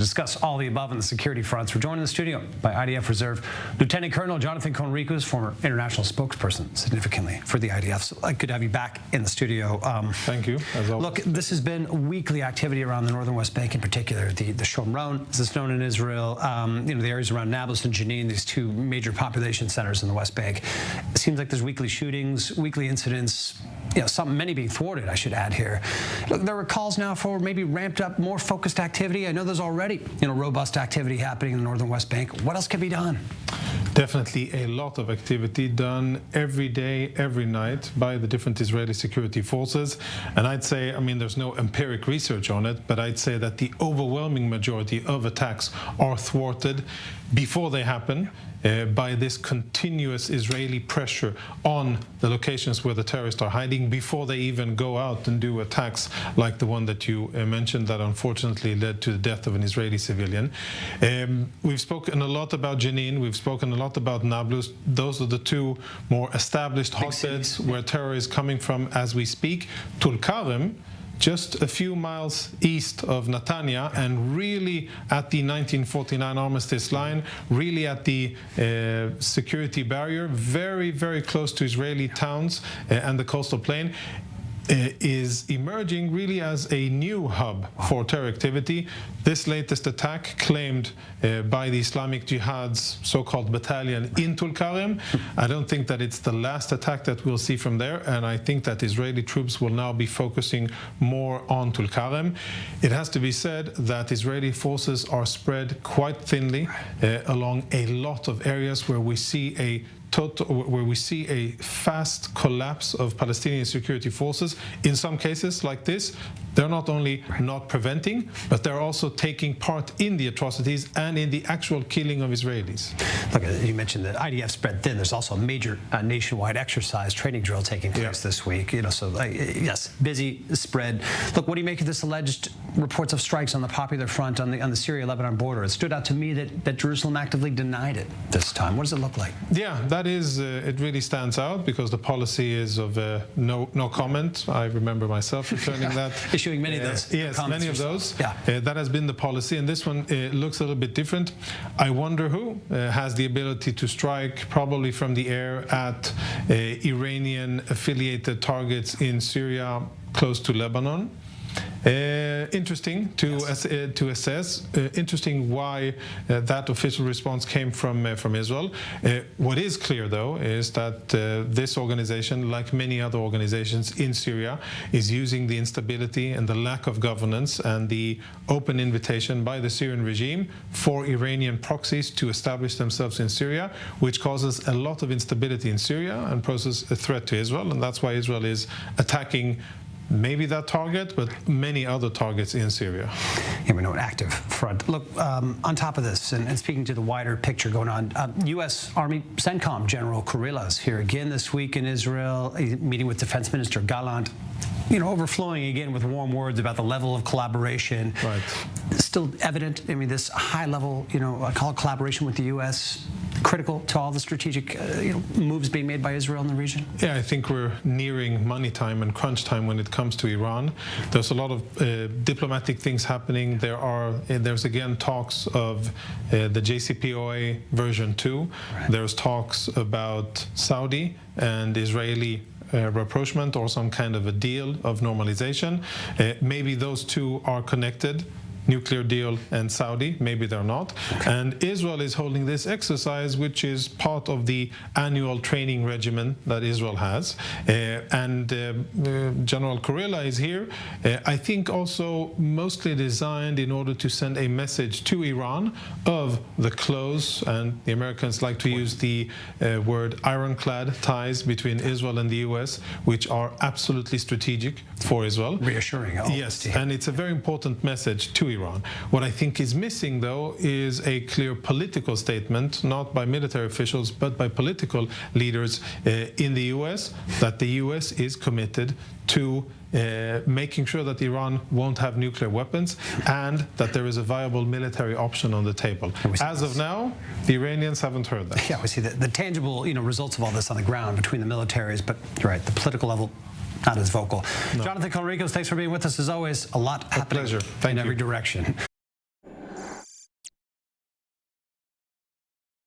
Discuss all the above on the security fronts. We're joined in the studio by IDF Reserve Lieutenant Colonel Jonathan Conricus, former International Spokesperson, significantly for the IDF. So good to have you back in the studio. Thank you, as always. Look, this has been weekly activity around the northern West Bank in particular, the Shomron, as it's known in Israel, the areas around Nablus and Jenin, these two major population centers in the West Bank. It seems like there's weekly shootings, weekly incidents, many being thwarted, I should add here. Look, there are calls now for maybe ramped up, more focused activity. I know there's already robust activity happening in the northern West Bank. What else can be done? Definitely a lot of activity done every day, every night by the different Israeli security forces. And I'd say, there's no empiric research on it, but I'd say that the overwhelming majority of attacks are thwarted before they happen by this continuous Israeli pressure on the locations where the terrorists are hiding before they even go out and do attacks like the one that you mentioned that unfortunately led to the death of an Israeli civilian. We've spoken a lot about Jenin, we've spoken a lot about Nablus. Those are the two more established hotbeds where terror is coming from as we speak. Tulkarem, just a few miles east of Netanya and really at the 1949 armistice line, really at the security barrier, very, very close to Israeli towns and the coastal plain, is emerging really as a new hub for terror activity. This latest attack claimed by the Islamic Jihad's so-called battalion in Tulkarem. I don't think that it's the last attack that we'll see from there, and I think that Israeli troops will now be focusing more on Tulkarem. It has to be said that Israeli forces are spread quite thinly along a lot of areas where we see a fast collapse of Palestinian security forces. In some cases like this, they're not only not preventing, but they're also taking part in the atrocities and in the actual killing of Israelis. Look, you mentioned that IDF spread thin. There's also a major nationwide exercise training drill taking place this week. Yes, busy, spread. Look, what do you make of this alleged reports of strikes on the Popular Front on the Syria-Lebanon border? It stood out to me that Jerusalem actively denied it this time. What does it look like? Yeah, that is, it really stands out because the policy is of no comment. I remember myself returning that. Issuing many of those. Yes, many of those. Yeah. That has been the policy, and this one looks a little bit different. I wonder who has the ability to strike, probably from the air, at Iranian-affiliated targets in Syria close to Lebanon. Interesting to assess. Interesting why that official response came from Israel. What is clear, though, is that this organization, like many other organizations in Syria, is using the instability and the lack of governance and the open invitation by the Syrian regime for Iranian proxies to establish themselves in Syria, which causes a lot of instability in Syria and poses a threat to Israel. And that's why Israel is attacking maybe that target, but many other targets in Syria. Yeah, we know an active front. Look, on top of this, and speaking to the wider picture going on, U.S. Army CENTCOM General Kurilla is here again this week in Israel, meeting with Defense Minister Gallant, overflowing again with warm words about the level of collaboration. Right. Still evident, this high level, I call it collaboration with the U.S., critical to all the strategic moves being made by Israel in the region? Yeah, I think we're nearing money time and crunch time when it comes to Iran. There's a lot of diplomatic things happening. There's again talks of the JCPOA version 2. Right. There's talks about Saudi and Israeli rapprochement or some kind of a deal of normalization. Maybe those two are connected. Nuclear deal and Saudi, maybe they're not. Okay. And Israel is holding this exercise, which is part of the annual training regimen that Israel has. General Kurilla is here, I think also mostly designed in order to send a message to Iran of the close, and the Americans like to use the word ironclad ties between Israel and the U.S., which are absolutely strategic for Israel. Reassuring. Yes, and it's a very important message to Iran. What I think is missing, though, is a clear political statement, not by military officials, but by political leaders in the U.S., that the U.S. is committed to making sure that Iran won't have nuclear weapons and that there is a viable military option on the table. As of now, the Iranians haven't heard that. Yeah, we see the tangible results of all this on the ground between the militaries, but you're right, the political level not as vocal. No. Jonathan Conricus, thanks for being with us as always. A lot happening in every direction.